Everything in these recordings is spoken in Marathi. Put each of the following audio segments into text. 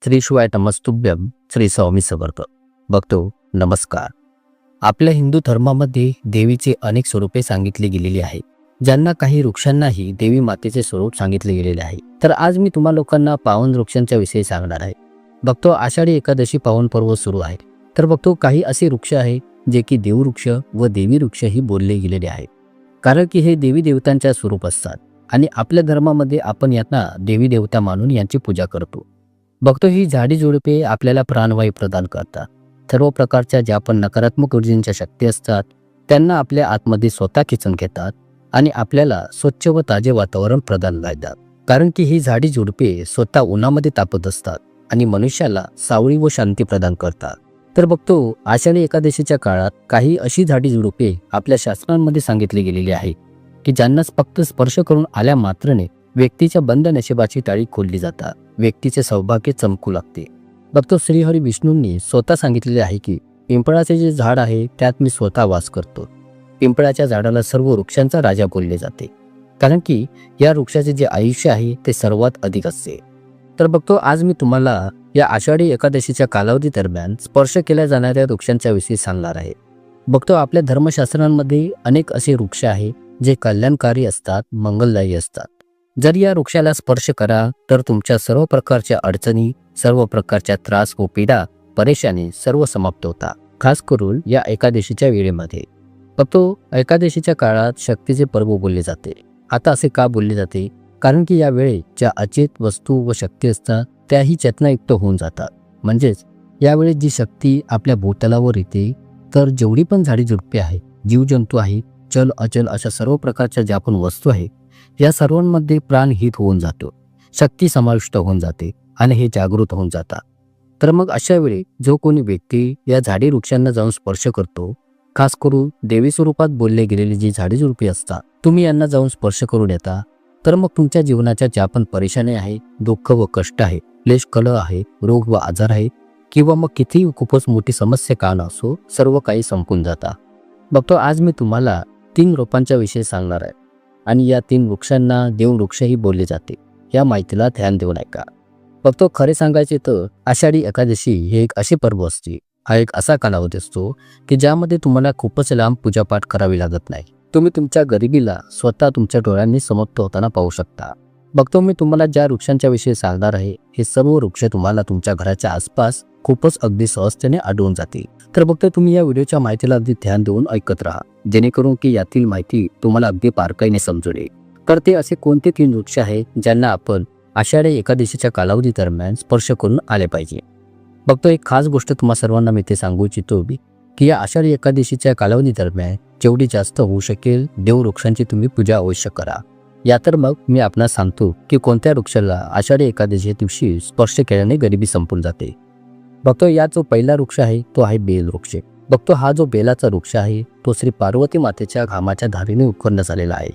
श्री शिवाय नमस्तुभ्यम. श्री स्वामी समर्थ. भक्तो नमस्कार. आपल्या हिंदू धर्मामध्ये देवीचे अनेक स्वरूपे सांगितली गेलेली आहे, ज्यांना काही वृक्षांनाही देवी मातेचे स्वरूप सांगितले गेलेले आहे. तर आज मी तुम्हा लोकांना पावन वृक्षांच्या विषयी सांगणार आहे. भक्तो, आषाढी एकादशी पावन पर्व सुरू आहे. तर भक्तो, काही असे वृक्ष आहे जे की देववृक्ष व देवी वृक्षही बोलले गेलेले आहे, कारण की हे देवी देवतांच्या स्वरूप असतात आणि आपल्या धर्मामध्ये आपण यांना देवी देवता मानून यांची पूजा करतो. भक्तो, ही झाडी झुडपे आपल्याला प्राणवायू प्रदान करतात. सर्व प्रकारच्या ज्या पण नकारात्मक ऊर्जेच्या शक्ती असतात त्यांना आपल्या आतमध्ये स्वतः खेचून घेतात आणि आपल्याला स्वच्छ व ताजे वातावरण प्रदान करतात. कारण की ही झाडी झुडपे स्वतः उन्हामध्ये तापत असतात आणि मनुष्याला सावळी व शांती प्रदान करतात. तर बघतो, आषाढी एकादशीच्या काळात काही अशी झाडी झुडपे आपल्या शास्त्रांमध्ये सांगितली गेलेली आहे की ज्यांना फक्त स्पर्श करून आल्या मात्रने व्यक्तीच्या बंद नशिबाची टाळी खोलली जातात, व्यक्तीचे सौभाग्य चमकू लागते. बघतो, श्रीहरी विष्णूंनी स्वतः सांगितलेले आहे की पिंपळाचे जे झाड आहे त्यात मी स्वतः वास करतो. पिंपळाच्या झाडाला सर्व वृक्षांचा राजा बोलले जाते, कारण की या वृक्षाचे जे आयुष्य आहे ते सर्वात अधिक असते. तर बघतो, आज मी तुम्हाला या आषाढी एकादशीच्या कालावधी दरम्यान स्पर्श केल्या जाणाऱ्या वृक्षांच्या विषयी सांगणार आहे. बघतो, आपल्या धर्मशास्त्रांमध्ये अनेक असे वृक्ष आहे जे कल्याणकारी असतात, मंगलदायी असतात. जर या वृक्षाला स्पर्श करा तर तुमच्या सर्व प्रकारच्या अडचणी, सर्व प्रकारच्या त्रास व पीडा, परेशानी सर्व समाप्त होतात, खास करून या एकादशीच्या वेळेमध्ये. बघतो, एकादशीच्या काळात शक्तीचे पर्व बोलले जाते. आता असे का बोलले जाते? कारण की या वेळी ज्या अचेत वस्तू व शक्ती असतात त्याही चेतनायुक्त होऊन जातात. म्हणजेच यावेळी जी शक्ती आपल्या भूतलावर येते, तर जेवढी पण झाडी झुडपे आहे, जीवजंतू आहे, चल अचल अशा सर्व प्रकारच्या ज्या पण वस्तू आहे या सर्वांमध्ये प्राणहित होऊन जातो, शक्ती समाविष्ट होऊन जाते आणि हे जागृत होऊन जातात. तर मग अशा वेळी जो कोणी व्यक्ती या झाडी वृक्षांना जाऊन स्पर्श करतो, खास करून देवी स्वरूपात बोलले गेलेली जी झाडी झुडपे असतात, तुम्ही यांना जाऊन स्पर्श करून येता, तर मग तुमच्या जीवनाच्या ज्या पण परेशानी आहे, दुःख व कष्ट आहे, क्लेश कलह आहे, रोग व आजार आहे, किंवा मग कितीही खूपच मोठी समस्या का नसो, सर्व काही संपून जाता. बघतो, आज मी तुम्हाला 3 रोपांच्या विषयी सांगणार आहे आणि या 3 वृक्षांना देववृक्षही बोलले जाते. या माहितीला ध्यान देऊ नका. बघतो, खरे सांगायचे तर आषाढी एकादशी हे एक असे पर्व असते, हा एक असा कालावधी असतो की ज्यामध्ये तुम्हाला खूपच लांब पूजापाठ करावी लागत नाही. तुम्ही तुमच्या गरिबीला स्वतः तुमच्या डोळ्यांनी समाप्त होताना पाहू शकता. बघतो, मी तुम्हाला ज्या वृक्षांच्या विषयी सांगणार आहे हे सर्व वृक्ष तुम्हाला तुमच्या घराच्या आसपास खूपच अगदी सहजतेने आढळून जातील. तर बघतो, तुम्ही या व्हिडिओच्या माहितीला अगदी ध्यान देऊन ऐकत राहा, जेणेकरून की यातील माहिती तुम्हाला अगदी बारकाईने समजून येईल. तर ते असे कोणते 3 वृक्ष आहेत ज्यांना आपण आषाढी एकादशीच्या कालावधी दरम्यान स्पर्श करून आले पाहिजे? बघतो, एक खास गोष्ट तुम्हा सर्वांना मी ते सांगू इच्छितो की या आषाढी एकादशीच्या कालावधी दरम्यान जेवढी जास्त होऊ शकेल देववृक्षांची तुम्ही पूजा अवश्य करा. या तर मग मी आपणास सांगतो की कोणत्या वृक्षाला आषाढी एकादशी दिवशी स्पर्श केल्याने गरिबी संपून जाते. बघतो, या जो पहिला वृक्ष आहे तो आहे बेल वृक्ष. बघतो, हा जो बेलाचा वृक्ष आहे तो श्री पार्वती मातेच्या घामाच्या धारेने उत्पन्न झालेला आहे.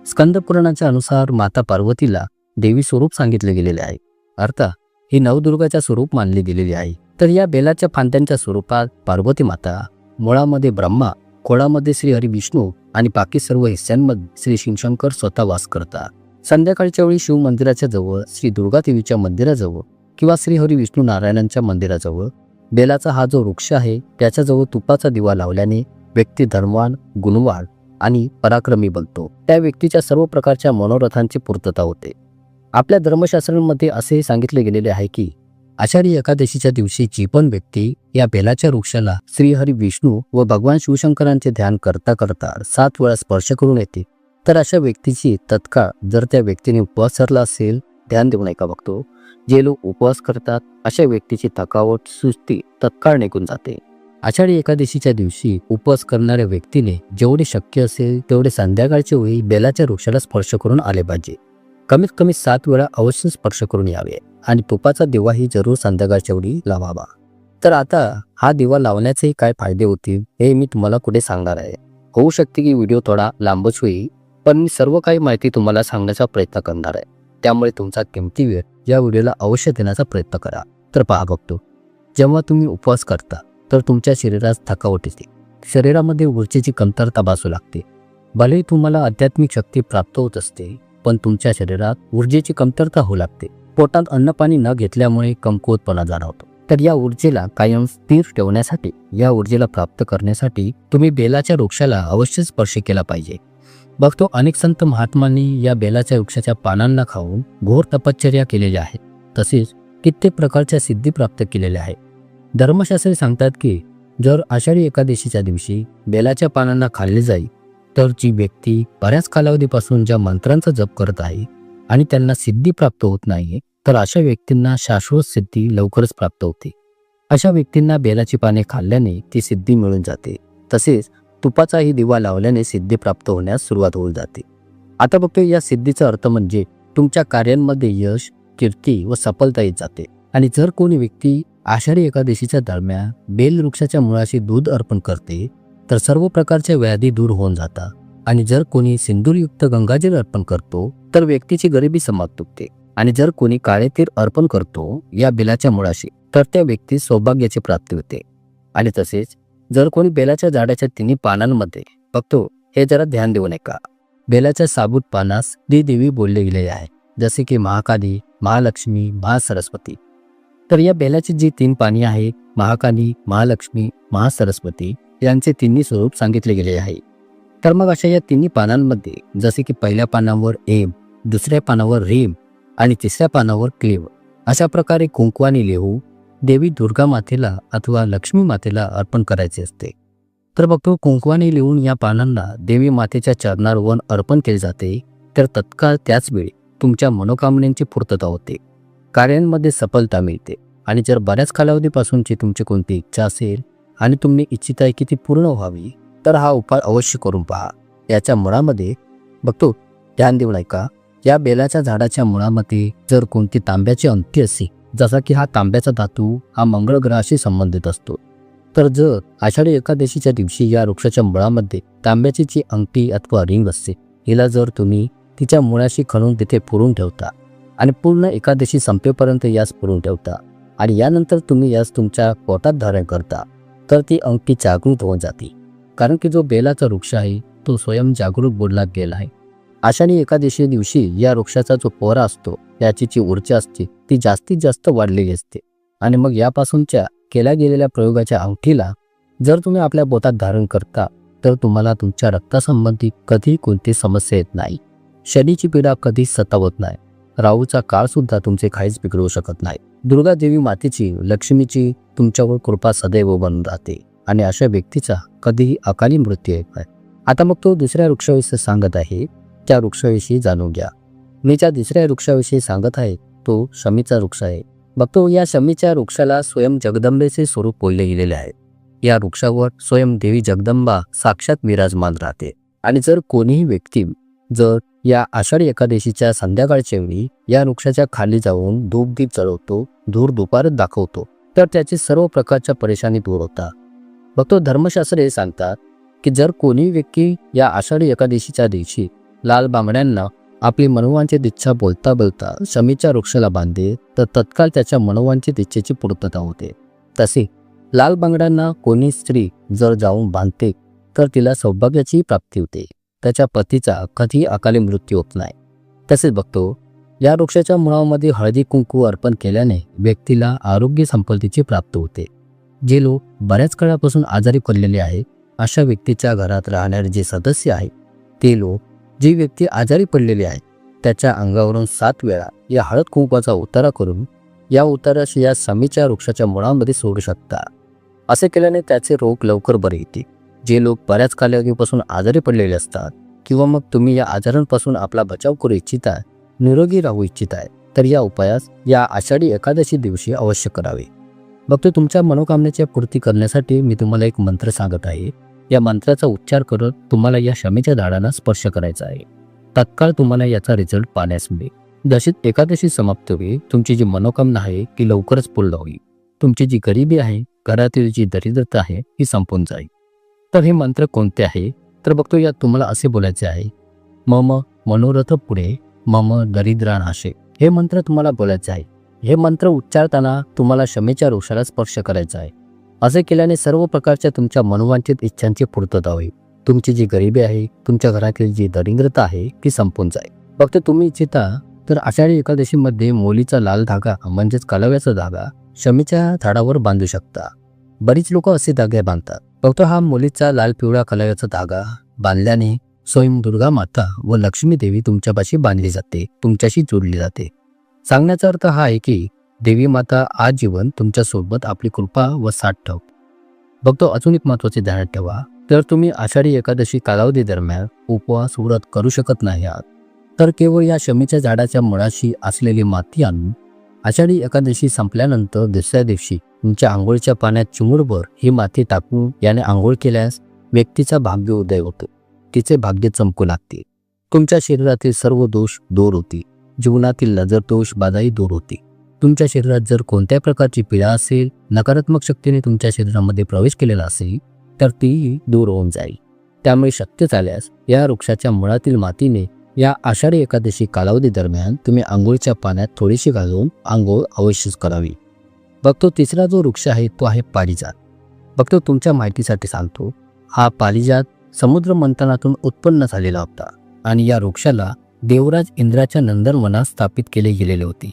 स्कंद पुराणाच्या अनुसार माता पार्वतीला देवी स्वरूप सांगितले गेलेले आहे, अर्थात ही नवदुर्गाच्या स्वरूप मानली गेलेली आहे. तर या बेलाच्या फांद्यांच्या स्वरूपात पार्वती माता, मुळामध्ये ब्रह्मा, खोडामध्ये श्री हरी विष्णू आणि बाकी सर्व हिस्स्यांमध्ये श्री शिवशंकर स्वतः वास करतात. संध्याकाळच्या वेळी शिव मंदिराच्या जवळ, श्री दुर्गा देवीच्या मंदिराजवळ किंवा श्री हरी विष्णू नारायणांच्या मंदिराजवळ बेलाचा हा जो वृक्ष आहे त्याच्याजवळ तुपाचा दिवा लावल्याने व्यक्ती धर्मवान, गुणवान आणि पराक्रमी बनतो. त्या व्यक्तीच्या सर्व प्रकारच्या मनोरथांची पूर्तता होते. आपल्या धर्मशास्त्रांमध्ये असे सांगितले गेलेले आहे की आषाढी एकादशीच्या दिवशी जी पण व्यक्ती या बेलाच्या वृक्षाला श्री हरी विष्णू व भगवान शिवशंकरांचे ध्यान करता करता 7 वेळा स्पर्श करून येते, तर अशा व्यक्तीची तत्काळ, जर त्या व्यक्तीने उपवास धरला असेल, ध्यान देऊ नका. बघतो, जे लोक उपवास करतात अशा व्यक्तीची थकावट, सुस्ती तत्काळ निघून जाते. आषाढी एकादशीच्या दिवशी उपवास करणाऱ्या व्यक्तीने जेवढे शक्य असेल तेवढे संध्याकाळच्या वेळी बेलाच्या वृक्षाला स्पर्श करून आले पाहिजे. कमीत कमी 7 वेळा अवश्य स्पर्श करून यावे आणि तुपाचा दिवाही जरूर संध्याकाळच्या वेळी लावावा. तर आता हा दिवा लावण्याचे काय फायदे होतील हे मी तुम्हाला कुठे सांगणार आहे. होऊ शकते की व्हिडिओ थोडा लांबच होईल, पण मी सर्व काही माहिती तुम्हाला सांगण्याचा प्रयत्न करणार आहे. त्यामुळे तुमचा किमती वेळ या व्हिडिओला अवश्य देण्याचा प्रयत्न करा. तर पहा बघतो, जेव्हा तुम्ही उपवास करता तर तुमच्या शरीरात थकावट येते, शरीरामध्ये ऊर्जेची कमतरता भासू लागते. भलेही तुम्हाला आध्यात्मिक शक्ती प्राप्त होत असते, पण तुमच्या शरीरात ऊर्जेची कमतरता होऊ लागते. पोटात अन्नपाणी न घेतल्यामुळे कमकुवतपणा जाणवतो. तर या ऊर्जेला कायम स्थिर ठेवण्यासाठी, या ऊर्जेला प्राप्त करण्यासाठी तुम्ही बेलाच्या वृक्षाला अवश्य स्पर्श केला पाहिजे. बघतो अनेक संत महात्मांनी या बेलाच्या वृक्षाच्या पानांना खाऊन घोर तपश्चर्या केलेल्या आहेत. तसेच कित्येक प्रकारच्या सिद्धी प्राप्त केलेल्या आहेत. धर्मशास्त्रे सांगतात की जर आषाढी एकादशीच्या दिवशी बेलाच्या पानांना खाल्ले जाईल तर जी व्यक्ती बऱ्याच कालावधीपासून ज्या मंत्रांचा जप करत आहे आणि त्यांना सिद्धी प्राप्त होत नाही, तर अशा व्यक्तींना शाश्वत सिद्धी लवकरच प्राप्त होते. अशा व्यक्तींना बेलाची पाने खाल्ल्याने ती सिद्धी मिळून जाते. तसेच तुपाचाही दिवा लावल्याने सिद्धी प्राप्त होण्यास सुरुवात होऊन जाते. आता बघतो या सिद्धीचा अर्थ म्हणजे तुमच्या कार्यांमध्ये यश, कीर्ती व सफलता येत जाते. आणि जर कोणी व्यक्ती आषाढी एकादशीच्या दरम्यान बेल वृक्षाच्या मुळाशी दूध अर्पण करते तर सर्व प्रकारच्या व्याधी दूर होऊन जातात. आणि जर कोणी सिंदूरयुक्त गंगाजल अर्पण करतो तर व्यक्तीची गरिबी समाप्त होते. आणि जर कोणी काळे तीर अर्पण करतो या बेलाच्या मुळाशी तर त्या व्यक्तीस सौभाग्याची प्राप्ती होते. आणि तसेच जर कोणी बेलाच्या झाडाच्या तिन्ही पानांमध्ये बघतो, हे जरा ध्यान देऊ नका, बेलाच्या साबूत पानास देवी बोलले गेले आहे, जसे की महाकाली, महालक्ष्मी, महासरस्वती. तर या बेलाची जी 3 पाने आहेत, महाकाली, महालक्ष्मी, महासरस्वती, यांचे तिन्ही स्वरूप सांगितले गेले आहे. तर मग अशा या तिन्ही पानांमध्ये जसे की पहिल्या पानावर एम, दुसऱ्या पानावर रेम आणि तिसऱ्या पानावर क्लेव अशा प्रकारे कुंकवाने लिहू देवी दुर्गा मातेला अथवा लक्ष्मी मातेला अर्पण करायचे असते. तर बघतो कुंकवाने लिहून या पानांना देवी मातेच्या चरणावर अर्पण केले जाते. तर तत्काळ त्याच वेळी तुमच्या मनोकामनेची पूर्तता होते, कार्यांमध्ये सफलता मिळते. आणि जर बऱ्याच कालावधीपासूनची तुमची कोणती इच्छा असेल आणि तुम्ही इच्छित आहे की ती पूर्ण व्हावी तर हा उपाय अवश्य करून पहा. याच्या मुळामध्ये बघतो ध्यान देऊ नये का, या बेलाच्या झाडाच्या मुळामध्ये जर कोणती तांब्याची अंगठी असेल, जसा की हा तांब्याचा धातू हा मंगळ ग्रहाशी संबंधित असतो, तर जर आषाढी एकादशीच्या दिवशी या वृक्षाच्या मुळामध्ये तांब्याची जी अंगठी अथवा रिंग असते, हिला जर तुम्ही तिच्या मुळाशी खणून तिथे पुरून ठेवता आणि पूर्ण एकादशी संपेपर्यंत यास पुरून ठेवता आणि यानंतर तुम्ही यास तुमच्या पोटात धारण करता, तर ती अंगठी जागृत होऊन जाते. कारण की जो बेलाचा वृक्ष आहे तो स्वयं जागृत बोलला गेला आहे. आषाढी एकादशी दिवशी या वृक्षाचा जो पोहरा असतो त्याची जी ऊर्जा असते ती जास्तीत जास्त वाढलेली असते. आणि मग यापासूनच्या केल्या गेलेल्या प्रयोगाच्या अंगठीला जर तुम्ही आपल्या बोटात धारण करता तर तुम्हाला तुमच्या रक्तासंबंधी कधी कोणती समस्या येत नाही, शनीची पीडा कधी सतावत नाही, राहूचा काळ सुद्धा तुमचे काहीच बिघडवू शकत नाही. दुर्गा देवी मातेची, लक्ष्मीची तुमच्यावर कृपा सदैव बनून राहते आणि अशा व्यक्तीचा कधीही अकाली मृत्यू येत नाही. आता मग तो दुसऱ्या वृक्षाविषयी सांगत आहे, त्या वृक्षाविषयी जाणून घ्या. मी ज्या दुसऱ्या वृक्षाविषयी सांगत आहे तो शमीचा वृक्ष आहे. बघतो या शमीच्या वृक्षाला स्वयं जगदंबेचे स्वरूप बोलले गेलेले आहे. या वृक्षावर स्वयं देवी जगदंबा साक्षात विराजमान राहते. आणि जर कोणीही व्यक्ती जर या आषाढी एकादशीच्या संध्याकाळच्या वेळी या वृक्षाच्या खाली जाऊन धूपदीप जळवतो, धूर दुपारच दाखवतो, तर त्याची सर्व प्रकारच्या परेशानी दूर होतात. बघतो धर्मशास्त्रे सांगतात की जर कोणी व्यक्ती या आषाढी एकादशीच्या दिवशी लाल बांगड्यांना आपली मनोवांछित इच्छा बोलता बोलता शमीच्या वृक्षाला बांधे तर तत्काळ त्याच्या मनोवांछित इच्छेची पूर्तता होते. तसे लाल बांगड्यांना कोणी स्त्री जर जाऊन बांधते तर तिला सौभाग्याची प्राप्ती होते, त्याच्या पतीचा कधीही अकाली मृत्यू होत नाही. तसेच बघतो या वृक्षाच्या मुळामध्ये हळदी कुंकू अर्पण केल्याने व्यक्तीला आरोग्य संपत्तीची प्राप्ती होते. जे लोक बऱ्याच काळापासून आजारी पडलेले आहेत अशा व्यक्तीच्या घरात राहणारे जे सदस्य आहेत ते लोक, जी व्यक्ती आजारी पडलेली आहे त्याच्या अंगावरून 7 वेळा या हळद कुंकवाचा उतारा करून या उतारास या शमीच्या वृक्षाच्या मुळामध्ये सोडू शकता. असे केल्याने त्याचे रोग लवकर बरे येते. जे लोक बऱ्याच कालावधीपासून आजारी पडलेले असतात किंवा मग तुम्ही या आजारांपासून आपला बचाव करू इच्छिता, निरोगी राहू इच्छिताय, तर या उपायास या आषाढी एकादशी दिवशी अवश्य करावे. बघतो तुमच्या मनोकामनेच्या पूर्ती करण्यासाठी मी तुम्हाला एक मंत्र सांगत आहे. या मंत्राचा उच्चार करत तुम्हाला या शमीच्या झाडांना स्पर्श करायचा आहे. तत्काळ तुम्हाला याचा रिझल्ट पाहण्यास मिळेल. जशी एकादशी समाप्त होईल तुमची जी मनोकामना आहे ती लवकरच पूर्ण होईल. तुमची जी गरिबी आहे, घरातील जी दरिद्रता आहे ही संपून जाईल. तर हे मंत्र कोणते आहे तर बघतो यात तुम्हाला असे बोलायचे आहे, मम मनोरथ पुढे मम दरिद्रानाशे. हे मंत्र तुम्हाला बोलायचे आहे. हे मंत्र उच्चारताना तुम्हाला शमीच्या वृक्षाला स्पर्श करायचा आहे. असे केल्याने सर्व प्रकारच्या तुमच्या मनोवांछित इच्छांची पूर्तता होईल. तुमची जी गरिबी आहे, तुमच्या घरातील जी दरिद्रता आहे ती संपून जाईल. फक्त तुम्ही इच्छिता तर आषाढी एकादशीमध्ये मोलीचा लाल धागा म्हणजेच कलव्याचा धागा शमीच्या झाडावर बांधू शकता. बरीच लोक असे धागे बांधतात. फक्त हा मोलीचा लाल पिवळा कलव्याचा धागा बांधल्याने स्वयं दुर्गा माता व लक्ष्मी देवी तुमच्यापाशी बांधली जाते, तुमच्याशी जोडली जाते. सांगण्याचा अर्थ हा आहे की देवी माता आजीवन तुमच्या सोबत आपली कृपा व साथ ठेवते. बघतो अजून एक महत्त्वाचे ध्यानात ठेवा, तर तुम्ही आषाढी एकादशी कालावधी दरम्यान उपवास व्रत करू शकत नाही आहात, तर केवळ या शमीच्या झाडाच्या मुळाशी असलेली माती आणून आषाढी एकादशी संपल्यानंतर दुसऱ्या दिवशी तुमच्या आंघोळीच्या पाण्यात चिमूटभर ही माती टाकून याने आंघोळ केल्यास व्यक्तीचा भाग्य उदय होतो, तिचे भाग्य चमकू लागते, तुमच्या शरीरातील सर्व दोष दूर होतील, जीवनातील नजर दोष बाधाही दूर होते. तुमच्या शरीरात जर कोणत्या प्रकारची पीडा असेल, नकारात्मक शक्तीने तुमच्या शरीरामध्ये प्रवेश केलेला असेल तर ती दूर होऊन जाईल. त्यामुळे शक्य झाल्यास या वृक्षाच्या मुळातील मातीने या आषाढी एकादशी कालावधी दरम्यान तुम्ही आंघोळीच्या पाण्यात थोडीशी घालून आंघोळ अवश्यच करावी. बघतो तिसरा जो वृक्ष आहे तो आहे पारिजात. बघतो तुमच्या माहितीसाठी सांगतो, हा पारिजात समुद्र मंथनातून उत्पन्न झालेला होता आणि या वृक्षाला देवराज इंद्राच्या नंदनवनात स्थापित केले गेलेले होते.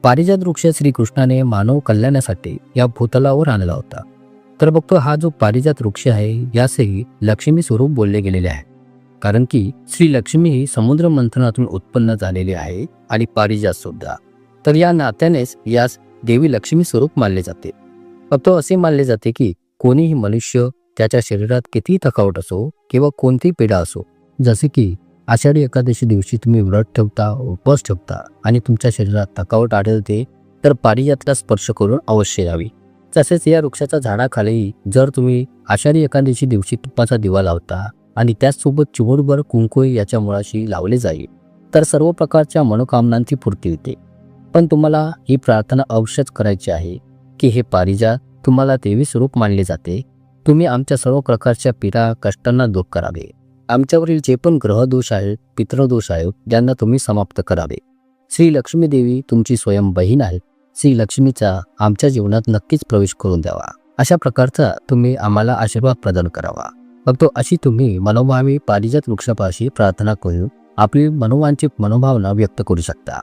पारिजात वृक्ष श्रीकृष्णाने मानव कल्याणासाठी या भूतलावर आणला होता. तर बघतो हा जो पारिजात वृक्ष आहे यासही लक्ष्मी स्वरूप बोलले गेलेले आहे, कारण की श्री लक्ष्मी ही समुद्र मंथनातून उत्पन्न झालेली आहे आणि पारिजात सुद्धा. तर या नात्यानेच यास देवी लक्ष्मी स्वरूप मानले जाते. फक्त असे मानले जाते की कोणीही मनुष्य त्याच्या शरीरात कितीही थकावट असो किंवा कोणतीही पीडा असो, जसे की आषाढी एकादशी दिवशी तुम्ही व्रत ठेवता, उपवास ठेवता आणि तुमच्या शरीरात थकावट आढळते, तर पारिजातला स्पर्श करून अवश्य यावी. तसेच या वृक्षाच्या झाडाखाली जर तुम्ही आषाढी एकादशी दिवशी तुपाचा दिवा लावता आणि त्याचसोबत चिमूटभर कुंकू याच्या मुळाशी लावले जाईल, तर सर्व प्रकारच्या मनोकामनांची पूर्ती होते. पण तुम्हाला ही प्रार्थना अवश्यच करायची आहे की हे पारिजात तुम्हाला देवी स्वरूप मानले जाते, तुम्ही आमच्या सर्व प्रकारच्या पीडा कष्टांना दूर करावे. आमच्यावरील जे पण ग्रहदोष आहेत, पितृदोष आहेत, ज्यांना तुम्ही समाप्त करावे. श्री लक्ष्मी देवी तुमची स्वयं बहीण आहे. श्री लक्ष्मीचा आमच्या जीवनात नक्कीच प्रवेश करून द्यावा, अशा प्रकारचा तुम्ही आम्हाला आशीर्वाद प्रदान करावा. फक्त अशी तुम्ही मनोभावी पारिजात वृक्षापाशी प्रार्थना करून आपली मनोवांछित मनोभावना व्यक्त करू शकता.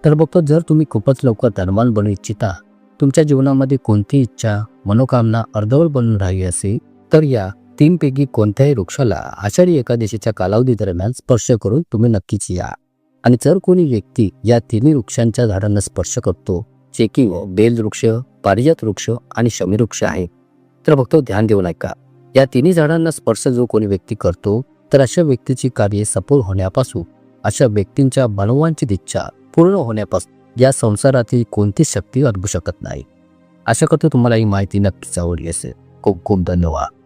तर बघतो जर तुम्ही खूपच लवकर धनवान बनू इच्छिता, तुमच्या जीवनामध्ये कोणती इच्छा मनोकामना अर्धवट बनून राहिली असेल, तर या 3 पैकी कोणत्याही वृक्षाला आषाढी एकादशीच्या कालावधी दरम्यान स्पर्श करून तुम्ही नक्कीच या. आणि जर कोणी व्यक्ती या 3 वृक्षांच्या झाडांना स्पर्श करतो, जे की बेलवृक्ष, पारिजात वृक्ष आणि शमी वृक्ष आहे, तर बघतो ध्यान देऊन ऐका. या 3 झाडांना स्पर्श जो कोणी व्यक्ती करतो, तर अशा व्यक्तीची कार्ये सफल होण्यापासून, अशा व्यक्तींच्या मनोवांछित इच्छा पूर्ण होण्यापासून या संसारातील कोणतीच शक्ती अडवू शकत नाही. आशा करतो तुम्हाला ही माहिती नक्कीच आवडली असेल. खूप खूप धन्यवाद.